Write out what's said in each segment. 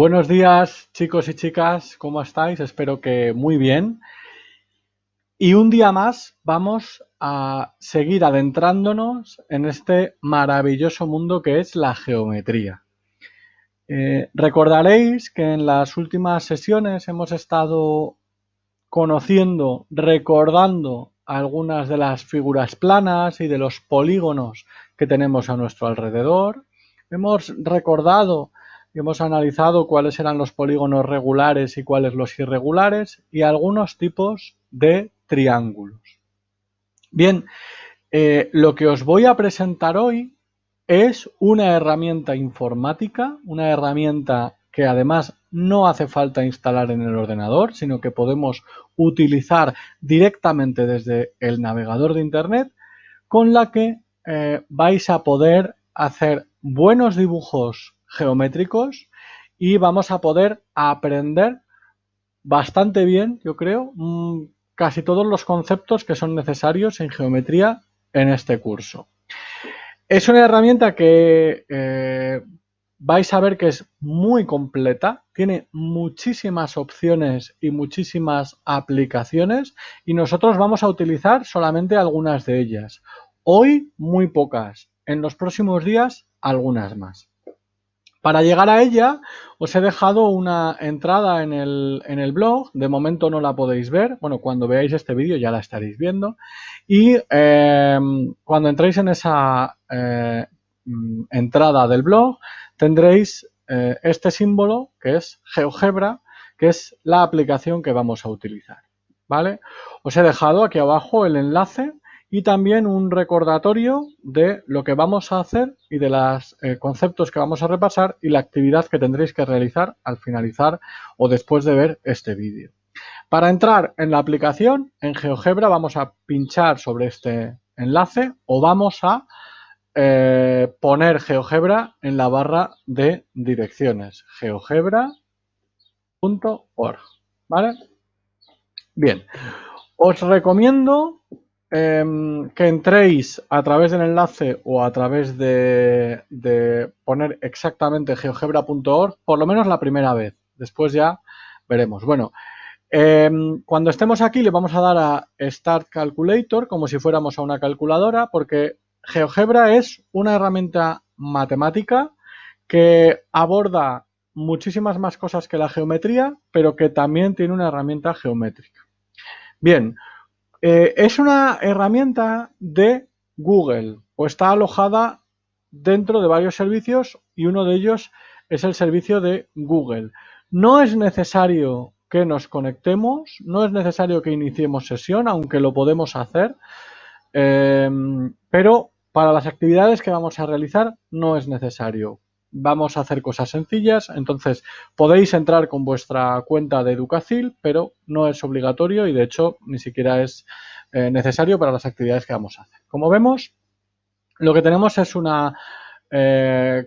Buenos días, chicos y chicas, ¿cómo estáis? Espero que muy bien. Y un día más vamos a seguir adentrándonos en este maravilloso mundo que es la geometría. Recordaréis que en las últimas sesiones hemos estado conociendo, recordando algunas de las figuras planas y de los polígonos que tenemos a nuestro alrededor. Hemos recordado y hemos analizado cuáles eran los polígonos regulares y cuáles los irregulares y algunos tipos de triángulos. Bien, lo que os voy a presentar hoy es una herramienta informática, una herramienta que además no hace falta instalar en el ordenador, sino que podemos utilizar directamente desde el navegador de Internet, con la que vais a poder hacer buenos dibujos geométricos y vamos a poder aprender bastante bien, yo creo, casi todos los conceptos que son necesarios en geometría en este curso. Es una herramienta que vais a ver que es muy completa, tiene muchísimas opciones y muchísimas aplicaciones y nosotros vamos a utilizar solamente algunas de ellas. Hoy muy pocas, en los próximos días algunas más. Para llegar a ella os he dejado una entrada en el blog, de momento no la podéis ver, bueno, cuando veáis este vídeo ya la estaréis viendo y cuando entréis en esa entrada del blog tendréis este símbolo que es GeoGebra, que es la aplicación que vamos a utilizar, ¿vale? Os he dejado aquí abajo el enlace y también un recordatorio de lo que vamos a hacer y de los conceptos que vamos a repasar y la actividad que tendréis que realizar al finalizar o después de ver este vídeo. Para entrar en la aplicación, en GeoGebra vamos a pinchar sobre este enlace o vamos a poner GeoGebra en la barra de direcciones, geogebra.org, ¿vale? Bien, os recomiendo que entréis a través del enlace o a través de poner exactamente geogebra.org, por lo menos la primera vez. Después ya veremos. Bueno, cuando estemos aquí le vamos a dar a Start Calculator como si fuéramos a una calculadora, porque GeoGebra es una herramienta matemática que aborda muchísimas más cosas que la geometría, pero que también tiene una herramienta geométrica. Bien, es una herramienta de Google o está alojada dentro de varios servicios y uno de ellos es el servicio de Google. No es necesario que nos conectemos, no es necesario que iniciemos sesión, aunque lo podemos hacer, pero para las actividades que vamos a realizar no es necesario. Vamos a hacer cosas sencillas, entonces podéis entrar con vuestra cuenta de Educacil, pero no es obligatorio y de hecho ni siquiera es necesario para las actividades que vamos a hacer. Como vemos, lo que tenemos es una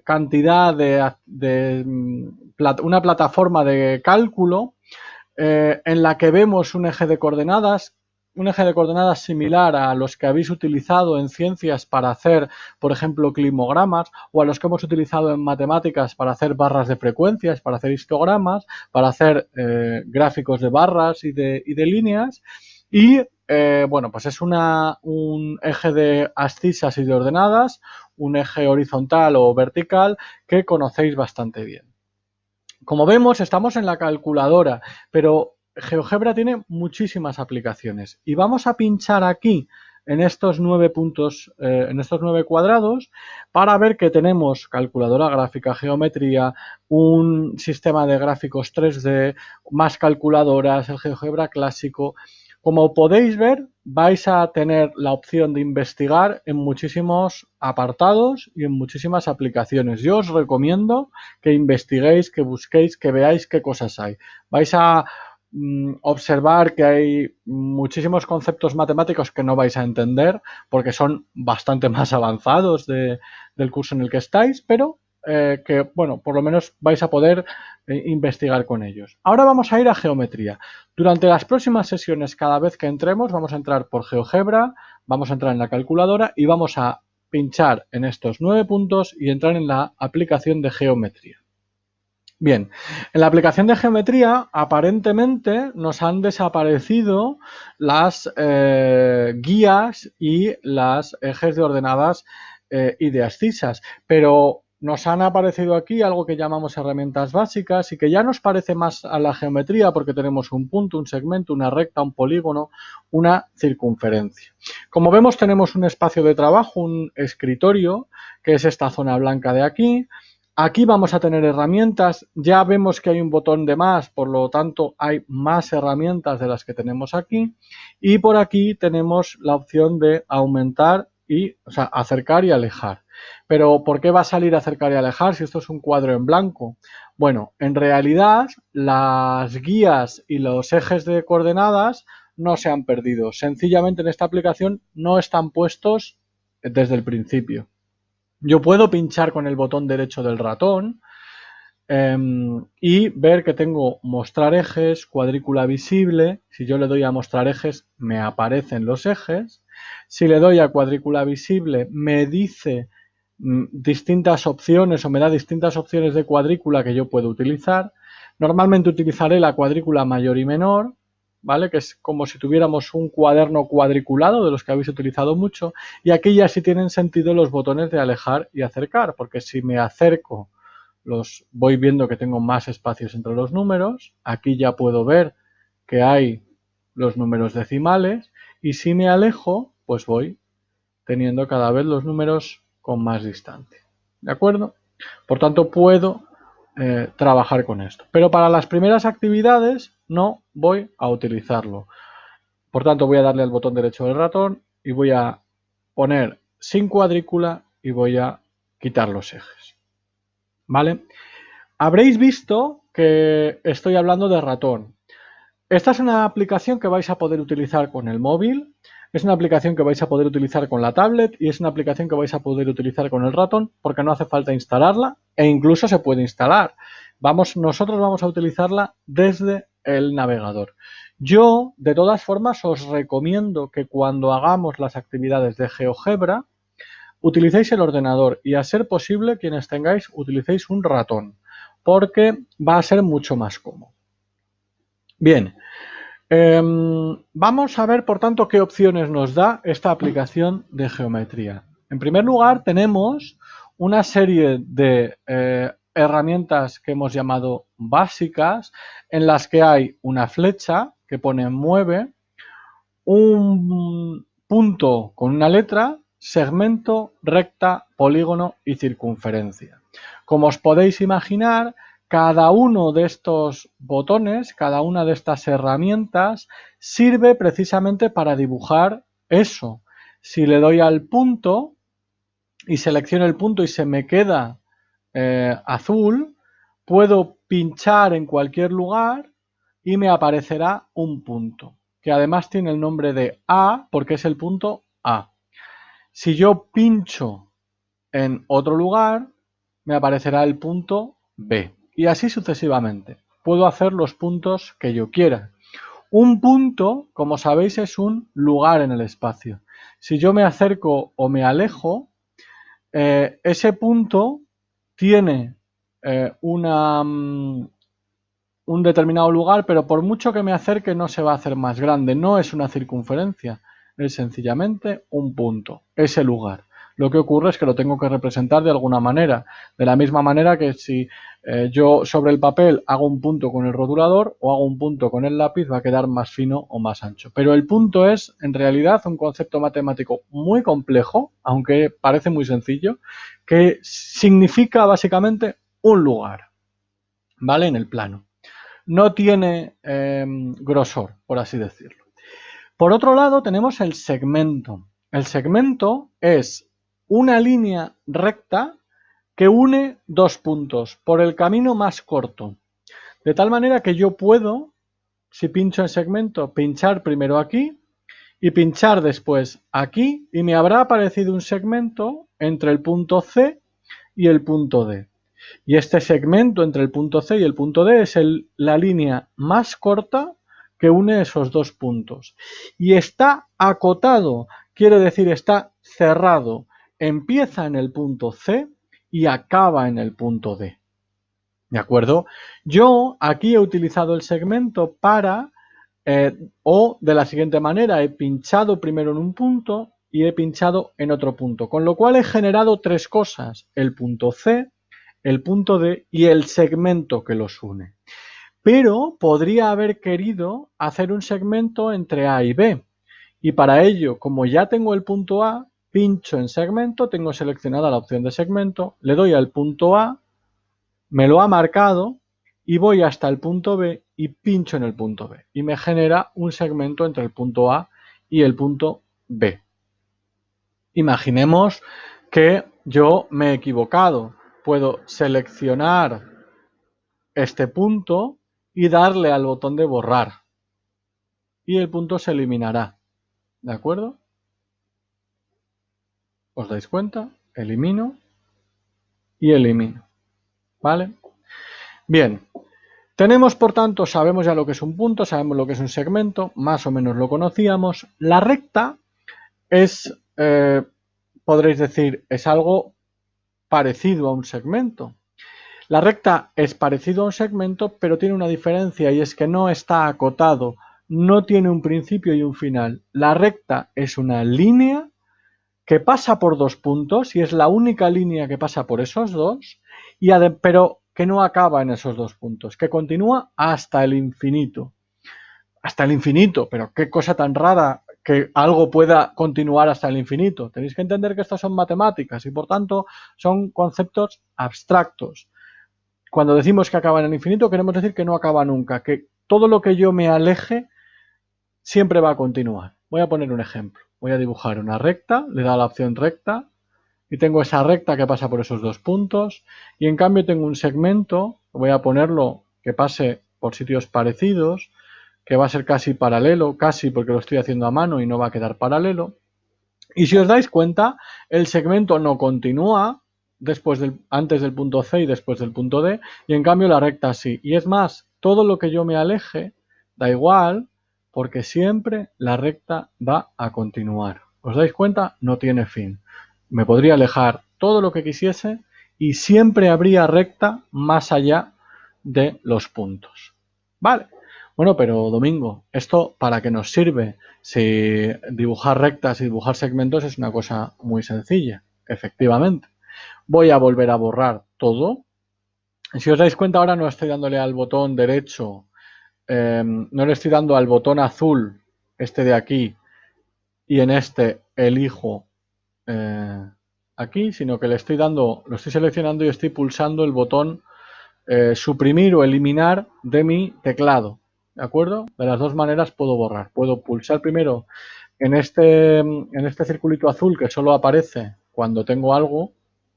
cantidad una plataforma de cálculo en la que vemos un eje de coordenadas similar a los que habéis utilizado en ciencias para hacer, por ejemplo, climogramas, o a los que hemos utilizado en matemáticas para hacer barras de frecuencias, para hacer histogramas, para hacer gráficos de barras y de líneas. Y bueno, pues es un eje de abscisas y de ordenadas, un eje horizontal o vertical que conocéis bastante bien. Como vemos, estamos en la calculadora, pero GeoGebra tiene muchísimas aplicaciones y vamos a pinchar aquí en estos 9 puntos, en estos 9 cuadrados, para ver que tenemos calculadora gráfica, geometría, un sistema de gráficos 3D, más calculadoras, el GeoGebra clásico. Como podéis ver, vais a tener la opción de investigar en muchísimos apartados y en muchísimas aplicaciones. Yo os recomiendo que investiguéis, que busquéis, que veáis qué cosas hay. Vais a observar que hay muchísimos conceptos matemáticos que no vais a entender porque son bastante más avanzados del curso en el que estáis, pero que, bueno, por lo menos vais a poder investigar con ellos. Ahora vamos a ir a geometría. Durante las próximas sesiones, cada vez que entremos, vamos a entrar por GeoGebra, vamos a entrar en la calculadora y vamos a pinchar en estos 9 puntos y entrar en la aplicación de geometría. Bien, en la aplicación de geometría aparentemente nos han desaparecido las guías y las ejes de ordenadas y de abscisas, pero nos han aparecido aquí algo que llamamos herramientas básicas y que ya nos parece más a la geometría porque tenemos un punto, un segmento, una recta, un polígono, una circunferencia. Como vemos, tenemos un espacio de trabajo, un escritorio, que es esta zona blanca de aquí. Aquí vamos a tener herramientas, ya vemos que hay un botón de más, por lo tanto hay más herramientas de las que tenemos aquí, y por aquí tenemos la opción de aumentar y, o sea, acercar y alejar. Pero ¿por qué va a salir acercar y alejar si esto es un cuadro en blanco? Bueno, en realidad las guías y los ejes de coordenadas no se han perdido, sencillamente en esta aplicación no están puestos desde el principio. Yo puedo pinchar con el botón derecho del ratón y ver que tengo mostrar ejes, cuadrícula visible. Si yo le doy a mostrar ejes, me aparecen los ejes. Si le doy a cuadrícula visible, me dice distintas opciones o me da distintas opciones de cuadrícula que yo puedo utilizar. Normalmente utilizaré la cuadrícula mayor y menor, ¿vale? Que es como si tuviéramos un cuaderno cuadriculado de los que habéis utilizado mucho, y aquí ya sí tienen sentido los botones de alejar y acercar, porque si me acerco los voy viendo que tengo más espacios entre los números, aquí ya puedo ver que hay los números decimales, y si me alejo, pues voy teniendo cada vez los números con más distancia. ¿De acuerdo? Por tanto, puedo trabajar con esto. Pero para las primeras actividades no voy a utilizarlo. Por tanto, voy a darle al botón derecho del ratón y voy a poner sin cuadrícula y voy a quitar los ejes. ¿Vale? Habréis visto que estoy hablando de ratón. Esta es una aplicación que vais a poder utilizar con el móvil, es una aplicación que vais a poder utilizar con la tablet y es una aplicación que vais a poder utilizar con el ratón porque no hace falta instalarla e incluso se puede instalar. Nosotros vamos a utilizarla desde el navegador. Yo, de todas formas, os recomiendo que cuando hagamos las actividades de GeoGebra utilicéis el ordenador y, a ser posible, quienes tengáis, utilicéis un ratón porque va a ser mucho más cómodo. Bien. Vamos a ver, por tanto, qué opciones nos da esta aplicación de geometría. En primer lugar, tenemos una serie de herramientas que hemos llamado básicas, en las que hay una flecha que pone mueve, un punto con una letra, segmento, recta, polígono y circunferencia. Como os podéis imaginar, cada uno de estos botones, cada una de estas herramientas sirve precisamente para dibujar eso. Si le doy al punto y selecciono el punto y se me queda azul, puedo pinchar en cualquier lugar y me aparecerá un punto, que además tiene el nombre de A porque es el punto A. Si yo pincho en otro lugar, me aparecerá el punto B. Y así sucesivamente. Puedo hacer los puntos que yo quiera. Un punto, como sabéis, es un lugar en el espacio. Si yo me acerco o me alejo, ese punto tiene un determinado lugar, pero por mucho que me acerque no se va a hacer más grande. No es una circunferencia, es sencillamente un punto, ese lugar. Lo que ocurre es que lo tengo que representar de alguna manera, de la misma manera que si yo sobre el papel hago un punto con el rotulador o hago un punto con el lápiz, va a quedar más fino o más ancho. Pero el punto es, en realidad, un concepto matemático muy complejo, aunque parece muy sencillo, que significa básicamente un lugar, ¿vale? En el plano. No tiene grosor, por así decirlo. Por otro lado, tenemos el segmento. El segmento es una línea recta que une dos puntos por el camino más corto. De tal manera que yo puedo, si pincho en segmento, pinchar primero aquí y pinchar después aquí, y me habrá aparecido un segmento entre el punto C y el punto D. Y este segmento entre el punto C y el punto D es la línea más corta que une esos dos puntos. Y está acotado, quiere decir está cerrado. Empieza en el punto C y acaba en el punto D. ¿De acuerdo? Yo aquí he utilizado el segmento para, o de la siguiente manera, he pinchado primero en un punto y he pinchado en otro punto, con lo cual he generado tres cosas: el punto C, el punto D y el segmento que los une. Pero podría haber querido hacer un segmento entre A y B, y para ello, como ya tengo el punto A, pincho en segmento, tengo seleccionada la opción de segmento, le doy al punto A, me lo ha marcado y voy hasta el punto B y pincho en el punto B y me genera un segmento entre el punto A y el punto B. Imaginemos que yo me he equivocado. Puedo seleccionar este punto y darle al botón de borrar y el punto se eliminará. ¿De acuerdo? ¿Os dais cuenta? Elimino y elimino. ¿Vale? Bien. Tenemos, por tanto, sabemos ya lo que es un punto, sabemos lo que es un segmento, más o menos lo conocíamos. La recta es, podréis decir, es algo parecido a un segmento. La recta es parecido a un segmento, pero tiene una diferencia y es que no está acotado, no tiene un principio y un final. La recta es una línea que pasa por dos puntos y es la única línea que pasa por esos dos, pero que no acaba en esos dos puntos, que continúa hasta el infinito. Hasta el infinito, pero qué cosa tan rara que algo pueda continuar hasta el infinito. Tenéis que entender que estas son matemáticas y por tanto son conceptos abstractos. Cuando decimos que acaba en el infinito queremos decir que no acaba nunca, que todo lo que yo me aleje siempre va a continuar. Voy a poner un ejemplo. Voy a dibujar una recta, le da la opción recta y tengo esa recta que pasa por esos dos puntos y en cambio tengo un segmento, voy a ponerlo que pase por sitios parecidos, que va a ser casi paralelo, casi porque lo estoy haciendo a mano y no va a quedar paralelo. Y si os dais cuenta, el segmento no continúa antes del punto C y después del punto D, y en cambio la recta sí. Y es más, todo lo que yo me aleje da igual, porque siempre la recta va a continuar. ¿Os dais cuenta? No tiene fin. Me podría alejar todo lo que quisiese y siempre habría recta más allá de los puntos. ¿Vale? Bueno, pero Domingo, ¿esto para qué nos sirve? Si dibujar rectas y dibujar segmentos es una cosa muy sencilla, efectivamente. Voy a volver a borrar todo. Si os dais cuenta, ahora no estoy dándole al botón derecho, no le estoy dando al botón azul, este de aquí, y en este elijo aquí, sino que le estoy dando, lo estoy seleccionando y estoy pulsando el botón suprimir o eliminar de mi teclado. ¿De acuerdo? De las dos maneras puedo borrar. Puedo pulsar primero en este circulito azul que solo aparece cuando tengo algo,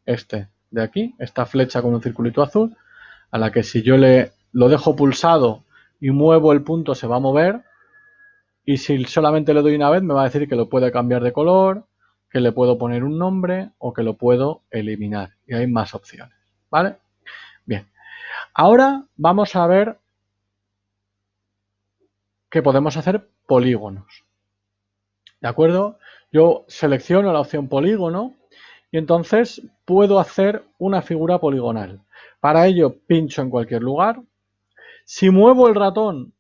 este de aquí, esta flecha con un circulito azul, a la que si yo lo dejo pulsado y muevo el punto se va a mover, y si solamente le doy una vez me va a decir que lo puede cambiar de color, que le puedo poner un nombre o que lo puedo eliminar. Y hay más opciones. ¿Vale? Bien. Ahora vamos a ver que podemos hacer polígonos. ¿De acuerdo? Yo selecciono la opción polígono y entonces puedo hacer una figura poligonal. Para ello pincho en cualquier lugar. Si muevo el ratón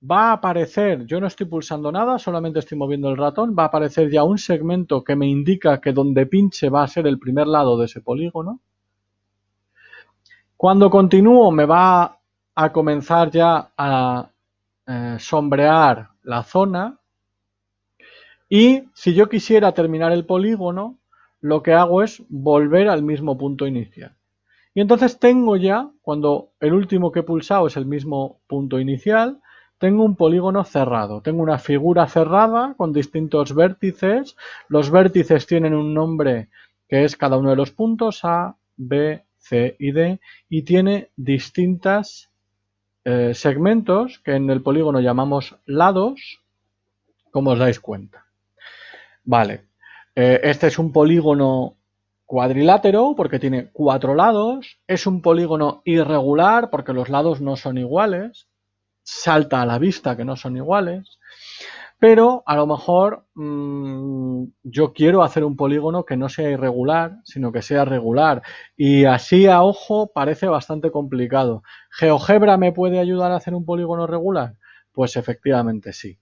va a aparecer, yo no estoy pulsando nada, solamente estoy moviendo el ratón, va a aparecer ya un segmento que me indica que donde pinche va a ser el primer lado de ese polígono. Cuando continúo me va a comenzar ya a sombrear la zona. Y si yo quisiera terminar el polígono, lo que hago es volver al mismo punto inicial. Y entonces tengo ya, cuando el último que he pulsado es el mismo punto inicial, tengo un polígono cerrado. Tengo una figura cerrada con distintos vértices. Los vértices tienen un nombre que es cada uno de los puntos, A, B, C y D, y tiene distintos segmentos que en el polígono llamamos lados, como os dais cuenta. Vale, este es un polígono cuadrilátero porque tiene 4 lados, es un polígono irregular porque los lados no son iguales, salta a la vista que no son iguales. Pero a lo mejor yo quiero hacer un polígono que no sea irregular, sino que sea regular. Y así a ojo parece bastante complicado. ¿GeoGebra me puede ayudar a hacer un polígono regular? Pues efectivamente sí.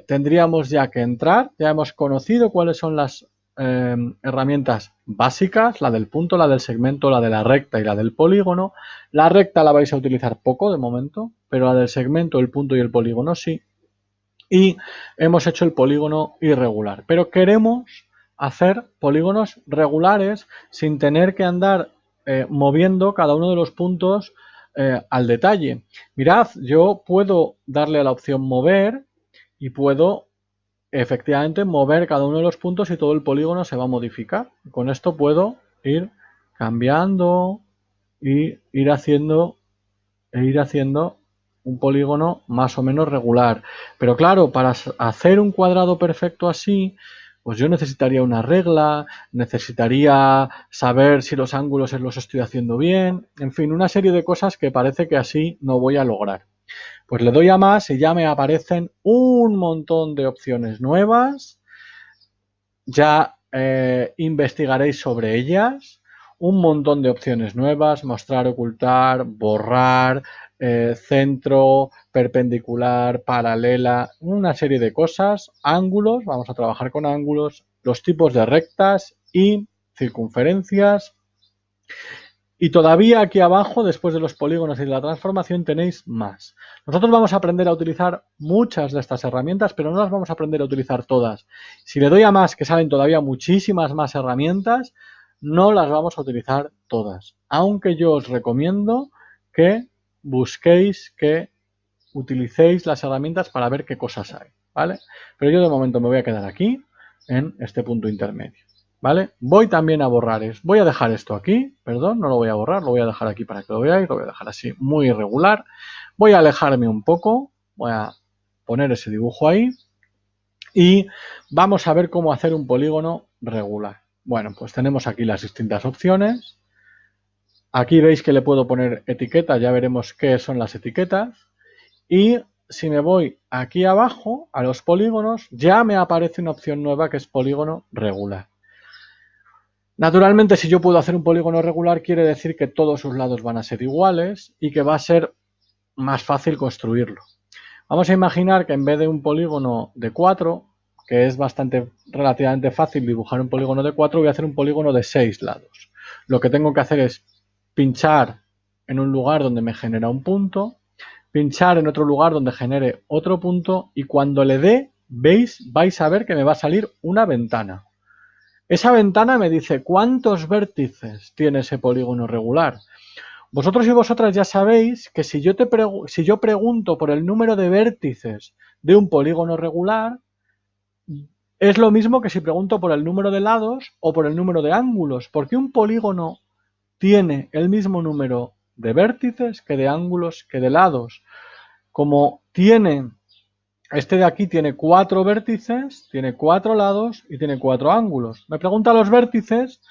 Tendríamos ya que entrar, ya hemos conocido cuáles son las herramientas básicas, la del punto, la del segmento, la de la recta y la del polígono. La recta la vais a utilizar poco de momento, pero la del segmento, el punto y el polígono sí. Y hemos hecho el polígono irregular, pero queremos hacer polígonos regulares sin tener que andar moviendo cada uno de los puntos al detalle. Mirad, yo puedo darle a la opción mover y puedo efectivamente mover cada uno de los puntos y todo el polígono se va a modificar. Con esto puedo ir cambiando y ir haciendo un polígono más o menos regular. Pero claro, para hacer un cuadrado perfecto así, pues yo necesitaría una regla, necesitaría saber si los ángulos los estoy haciendo bien, en fin, una serie de cosas que parece que así no voy a lograr. Pues le doy a más y ya me aparecen un montón de opciones nuevas, ya investigaréis sobre ellas, un montón de opciones nuevas, mostrar, ocultar, borrar, centro, perpendicular, paralela, una serie de cosas, ángulos, vamos a trabajar con ángulos, los tipos de rectas y circunferencias. Y todavía aquí abajo, después de los polígonos y de la transformación, tenéis más. Nosotros vamos a aprender a utilizar muchas de estas herramientas, pero no las vamos a aprender a utilizar todas. Si le doy a más, que salen todavía muchísimas más herramientas, no las vamos a utilizar todas. Aunque yo os recomiendo que busquéis, que utilicéis las herramientas para ver qué cosas hay, ¿vale? Pero yo de momento me voy a quedar aquí, en este punto intermedio. ¿Vale? Voy también a borrar, voy a dejar esto aquí, perdón, no lo voy a borrar, lo voy a dejar aquí para que lo veáis, lo voy a dejar así muy irregular. Voy a alejarme un poco, voy a poner ese dibujo ahí y vamos a ver cómo hacer un polígono regular. Bueno, pues tenemos aquí las distintas opciones. Aquí veis que le puedo poner etiqueta, ya veremos qué son las etiquetas. Y si me voy aquí abajo a los polígonos, ya me aparece una opción nueva que es polígono regular. Naturalmente, si yo puedo hacer un polígono regular, quiere decir que todos sus lados van a ser iguales y que va a ser más fácil construirlo. Vamos a imaginar que en vez de un polígono de 4, que es relativamente fácil dibujar un polígono de 4, voy a hacer un polígono de 6 lados. Lo que tengo que hacer es pinchar en un lugar donde me genera un punto, pinchar en otro lugar donde genere otro punto y cuando le dé, vais a ver que me va a salir una ventana. Esa ventana me dice cuántos vértices tiene ese polígono regular. Vosotros y vosotras ya sabéis que si yo pregunto por el número de vértices de un polígono regular, es lo mismo que si pregunto por el número de lados o por el número de ángulos, porque un polígono tiene el mismo número de vértices que de ángulos que de lados. Como este de aquí tiene 4 vértices, tiene 4 lados y tiene 4 ángulos. Me pregunta los vértices,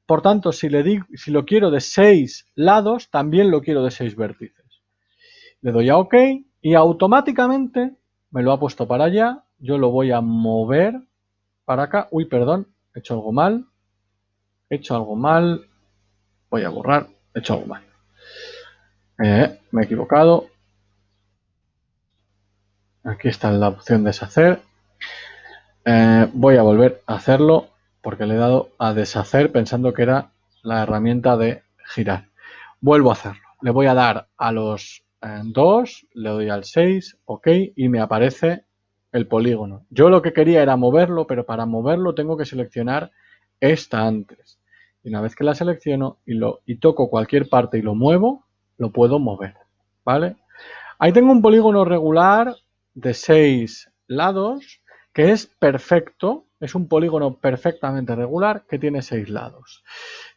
por tanto, si lo quiero de 6 lados, también lo quiero de 6 vértices. Le doy a OK y automáticamente me lo ha puesto para allá. Yo lo voy a mover para acá. Uy, perdón, he hecho algo mal. Voy a borrar, he hecho algo mal. Me he equivocado. Aquí está la opción deshacer. Voy a volver a hacerlo porque le he dado a deshacer pensando que era la herramienta de girar. Vuelvo a hacerlo. Le voy a dar a los 2, le doy al 6, OK, y me aparece el polígono. Yo lo que quería era moverlo, pero para moverlo tengo que seleccionar esta antes. Y una vez que la selecciono y toco cualquier parte y lo muevo, lo puedo mover. ¿Vale? Ahí tengo un polígono regular de 6 lados que es perfecto, es un polígono perfectamente regular que tiene 6 lados.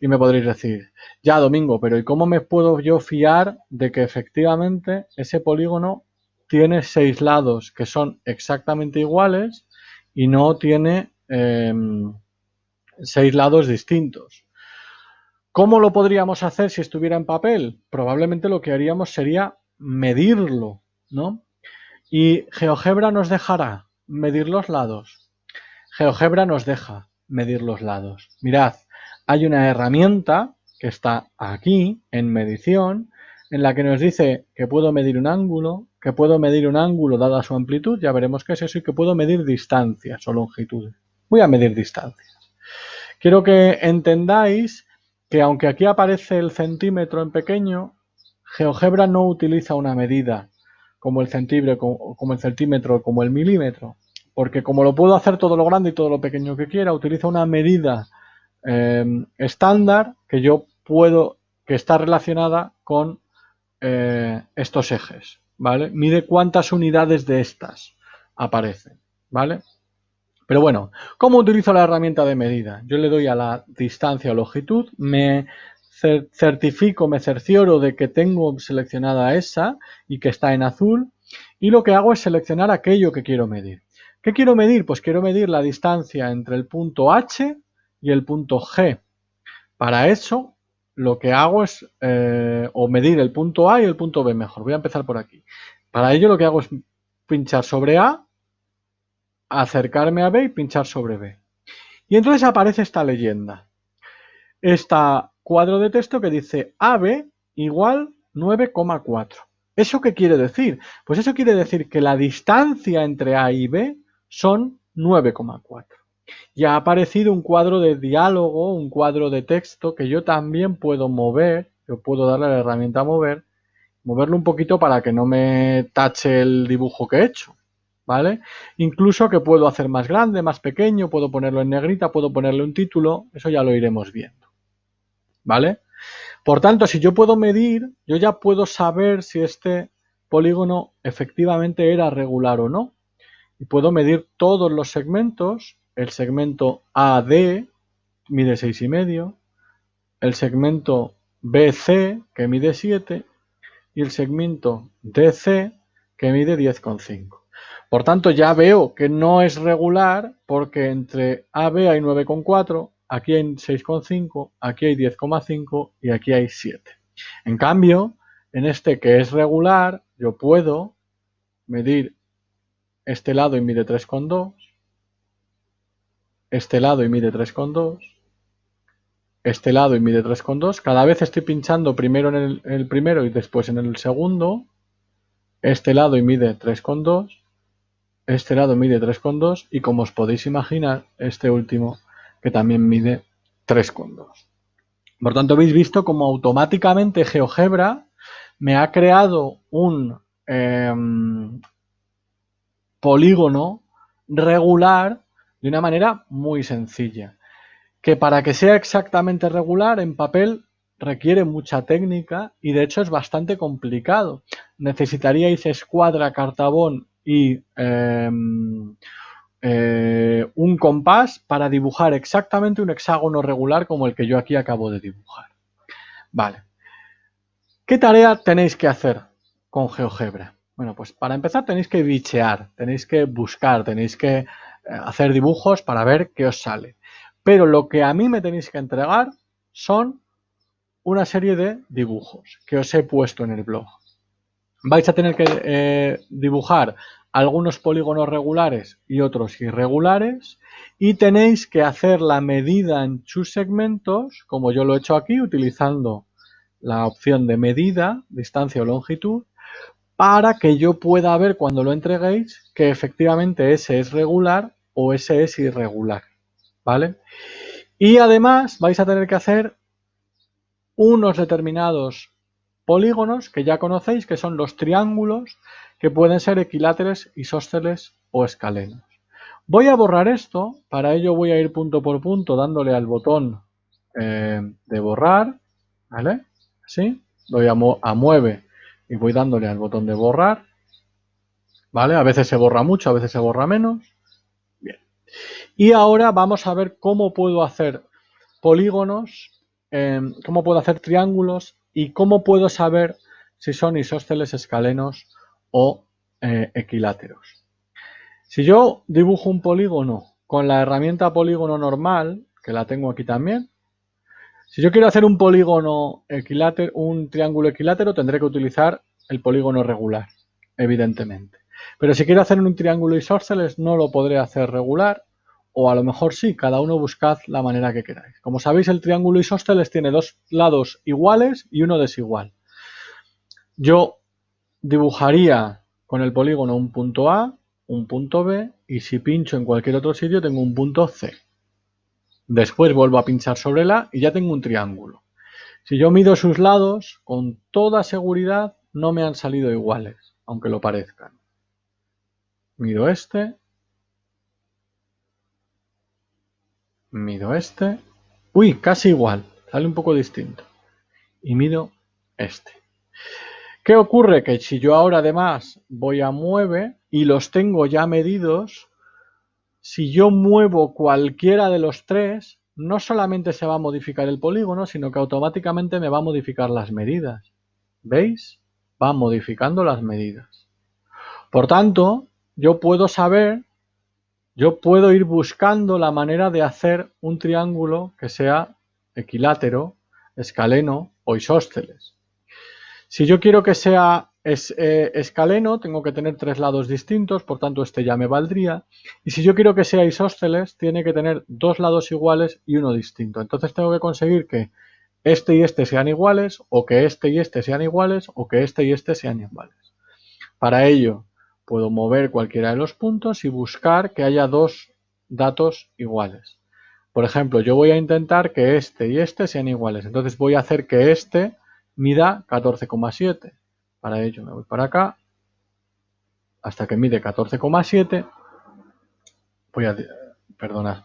Y me podréis decir, ya Domingo, pero ¿y cómo me puedo yo fiar de que efectivamente ese polígono tiene 6 lados que son exactamente iguales y no tiene 6 lados distintos? ¿Cómo lo podríamos hacer si estuviera en papel? Probablemente lo que haríamos sería medirlo, ¿no? Y GeoGebra nos dejará. medir los lados? GeoGebra nos deja medir los lados. Mirad, hay una herramienta que está aquí en medición, en la que nos dice que puedo medir un ángulo, dada su amplitud, ya veremos qué es eso, y que puedo medir distancias o longitudes. Voy a medir distancias. Quiero que entendáis que aunque aquí aparece el centímetro en pequeño, GeoGebra no utiliza una medida como el centímetro, como el milímetro, porque como lo puedo hacer todo lo grande y todo lo pequeño que quiera, utiliza una medida estándar que está relacionada con estos ejes, ¿vale? Mide cuántas unidades de estas aparecen, ¿vale? Pero bueno, ¿cómo utilizo la herramienta de medida? Yo le doy a la distancia o longitud, me cercioro de que tengo seleccionada esa y que está en azul, y lo que hago es seleccionar aquello que quiero medir. ¿Qué quiero medir? Pues quiero medir la distancia entre el punto H y el punto G. Para eso, lo que hago es o medir el punto A y el punto B mejor. Voy a empezar por aquí. Para ello lo que hago es pinchar sobre A, acercarme a B y pinchar sobre B. Y entonces aparece esta leyenda, este cuadro de texto que dice AB igual 9,4. ¿Eso qué quiere decir? Pues eso quiere decir que la distancia entre A y B son 9,4. Y ha aparecido un cuadro de diálogo, un cuadro de texto que yo también puedo mover. Yo puedo darle a la herramienta a moverlo un poquito para que no me tache el dibujo que he hecho, ¿vale? Incluso que puedo hacer más grande, más pequeño, puedo ponerlo en negrita, puedo ponerle un título, eso ya lo iremos viendo, ¿vale? Por tanto, si yo puedo medir, yo ya puedo saber si este polígono efectivamente era regular o no. Y puedo medir todos los segmentos. El segmento AD mide 6,5, el segmento BC que mide 7 y el segmento DC que mide 10,5. Por tanto, ya veo que no es regular porque entre AB hay 9,4, aquí hay 6,5, aquí hay 10,5 y aquí hay 7. En cambio, en este que es regular, yo puedo medir este lado y mide 3,2, este lado y mide 3,2, este lado y mide 3,2. Cada vez estoy pinchando primero en el primero y después en el segundo. Este lado y mide 3,2, este lado mide 3,2 y como os podéis imaginar, este último que también mide 3,2. Por tanto, habéis visto como automáticamente GeoGebra me ha creado un polígono regular de una manera muy sencilla. Que para que sea exactamente regular en papel requiere mucha técnica y de hecho es bastante complicado. Necesitaríais escuadra, cartabón y un compás para dibujar exactamente un hexágono regular como el que yo aquí acabo de dibujar. Vale. ¿Qué tarea tenéis que hacer con GeoGebra? Bueno, pues para empezar tenéis que bichear, tenéis que buscar, tenéis que hacer dibujos para ver qué os sale. Pero lo que a mí me tenéis que entregar son una serie de dibujos que os he puesto en el blog. Vais a tener que dibujar algunos polígonos regulares y otros irregulares y tenéis que hacer la medida en sus segmentos, como yo lo he hecho aquí, utilizando la opción de medida, distancia o longitud, para que yo pueda ver cuando lo entreguéis que efectivamente ese es regular o ese es irregular, ¿vale? Y además vais a tener que hacer unos determinados polígonos que ya conocéis, que son los triángulos, que pueden ser equiláteres, isósceles o escalenos. Voy a borrar esto, para ello voy a ir punto por punto dándole al botón de borrar, ¿vale? Así, doy a mueve y voy dándole al botón de borrar, ¿vale? A veces se borra mucho, a veces se borra menos. Bien. Y ahora vamos a ver cómo puedo hacer polígonos, cómo puedo hacer triángulos y cómo puedo saber si son isósceles, escalenos o equiláteros. Si yo dibujo un polígono con la herramienta polígono normal, que la tengo aquí también, si yo quiero hacer un polígono equilátero, un triángulo equilátero, tendré que utilizar el polígono regular, evidentemente. Pero si quiero hacer un triángulo isósceles no lo podré hacer regular, o a lo mejor sí, cada uno buscad la manera que queráis. Como sabéis, el triángulo isósceles tiene dos lados iguales y uno desigual. Yo dibujaría con el polígono un punto A, un punto B, y si pincho en cualquier otro sitio tengo un punto C. Después vuelvo a pinchar sobre el A y ya tengo un triángulo. Si yo mido sus lados, con toda seguridad no me han salido iguales, aunque lo parezcan. Mido este. Mido este. Uy, casi igual. Sale un poco distinto. Y mido este. ¿Qué ocurre? Que si yo ahora además voy a mueve y los tengo ya medidos, si yo muevo cualquiera de los tres, no solamente se va a modificar el polígono, sino que automáticamente me va a modificar las medidas. ¿Veis? Va modificando las medidas. Por tanto, yo puedo ir buscando la manera de hacer un triángulo que sea equilátero, escaleno o isósceles. Si yo quiero que sea escaleno, tengo que tener tres lados distintos, por tanto este ya me valdría. Y si yo quiero que sea isósceles, tiene que tener dos lados iguales y uno distinto. Entonces tengo que conseguir que este y este sean iguales, o que este y este sean iguales, o que este y este sean iguales. Para ello, puedo mover cualquiera de los puntos y buscar que haya dos datos iguales. Por ejemplo, yo voy a intentar que este y este sean iguales. Entonces voy a hacer que este mida 14,7. Para ello me voy para acá hasta que mide 14,7. Voy a, perdonad,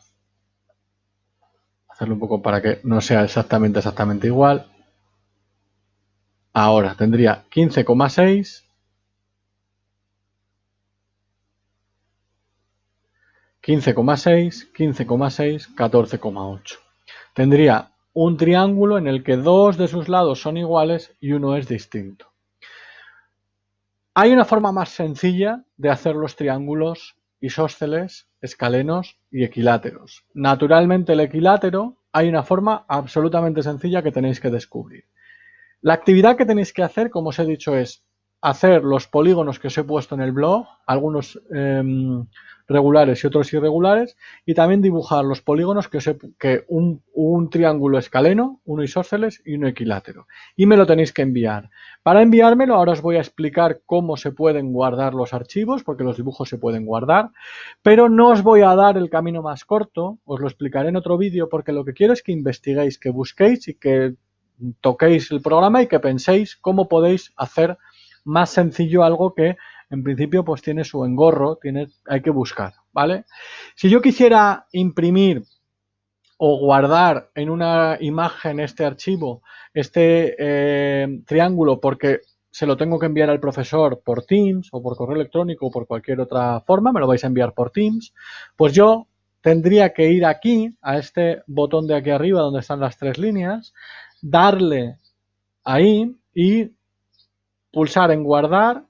hacerlo un poco para que no sea exactamente igual. Ahora tendría 15,6. 15,6, 15,6, 14,8. Tendría un triángulo en el que dos de sus lados son iguales y uno es distinto. Hay una forma más sencilla de hacer los triángulos isósceles, escalenos y equiláteros. Naturalmente el equilátero hay una forma absolutamente sencilla que tenéis que descubrir. La actividad que tenéis que hacer, como os he dicho, es hacer los polígonos que os he puesto en el blog, algunos regulares y otros irregulares, y también dibujar los polígonos que un triángulo escaleno, uno isósceles y uno equilátero. Y me lo tenéis que enviar. Para enviármelo, ahora os voy a explicar cómo se pueden guardar los archivos, porque los dibujos se pueden guardar, pero no os voy a dar el camino más corto, os lo explicaré en otro vídeo, porque lo que quiero es que investiguéis, que busquéis y que toquéis el programa y que penséis cómo podéis hacer más sencillo algo que en principio pues tiene su engorro, hay que buscar, ¿vale? Si yo quisiera imprimir o guardar en una imagen este archivo, este triángulo, porque se lo tengo que enviar al profesor por Teams o por correo electrónico o por cualquier otra forma, me lo vais a enviar por Teams, pues yo tendría que ir aquí, a este botón de aquí arriba donde están las tres líneas, darle ahí y pulsar en guardar,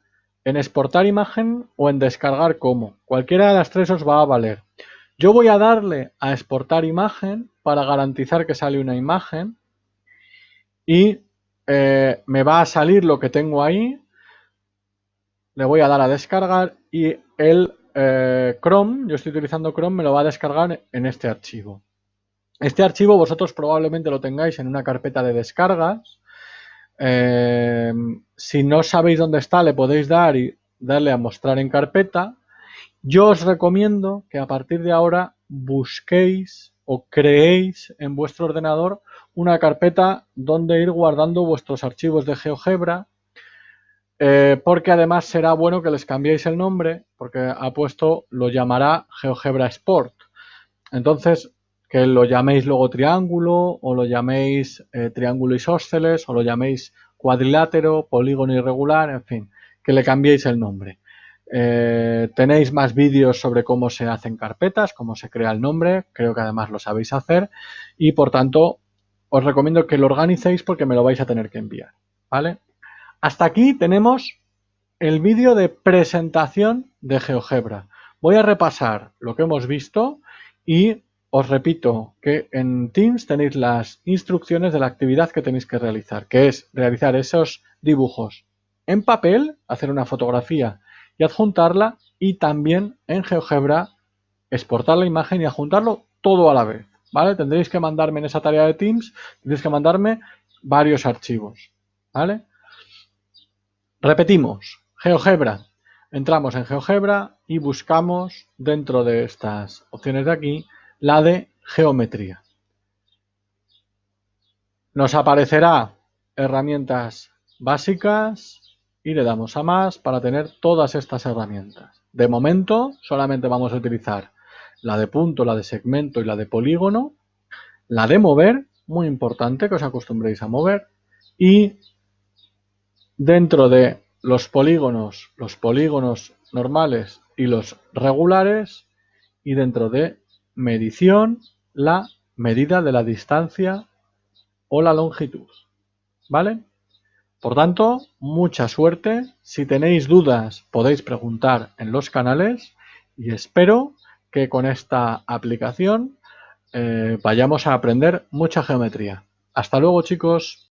en exportar imagen o en descargar como. Cualquiera de las tres os va a valer. Yo voy a darle a exportar imagen para garantizar que sale una imagen y me va a salir lo que tengo ahí. Le voy a dar a descargar y el Chrome, yo estoy utilizando Chrome, me lo va a descargar en este archivo. Este archivo vosotros probablemente lo tengáis en una carpeta de descargas. Si no sabéis dónde está, le podéis dar y darle a mostrar en carpeta. Yo os recomiendo que a partir de ahora busquéis o creéis en vuestro ordenador una carpeta donde ir guardando vuestros archivos de GeoGebra, porque además será bueno que les cambiéis el nombre, porque ha puesto, lo llamará GeoGebra Export. Entonces, que lo llaméis luego triángulo, o lo llaméis triángulo isósceles, o lo llaméis cuadrilátero, polígono irregular, en fin, que le cambiéis el nombre. Tenéis más vídeos sobre cómo se hacen carpetas, cómo se crea el nombre, creo que además lo sabéis hacer, y por tanto os recomiendo que lo organicéis porque me lo vais a tener que enviar, ¿vale? Hasta aquí tenemos el vídeo de presentación de GeoGebra. Voy a repasar lo que hemos visto y os repito que en Teams tenéis las instrucciones de la actividad que tenéis que realizar, que es realizar esos dibujos en papel, hacer una fotografía y adjuntarla, y también en GeoGebra exportar la imagen y adjuntarlo todo a la vez, ¿vale? Tendréis que mandarme en esa tarea de Teams, tendréis que mandarme varios archivos, ¿vale? Repetimos, GeoGebra. Entramos en GeoGebra y buscamos dentro de estas opciones de aquí la de geometría. Nos aparecerá herramientas básicas y le damos a más para tener todas estas herramientas. De momento solamente vamos a utilizar la de punto, la de segmento y la de polígono, la de mover, muy importante que os acostumbréis a mover, y dentro de los polígonos normales y los regulares, y dentro de medición, la medida de la distancia o la longitud, ¿vale? Por tanto, mucha suerte. Si tenéis dudas, podéis preguntar en los canales y espero que con esta aplicación vayamos a aprender mucha geometría. Hasta luego, chicos.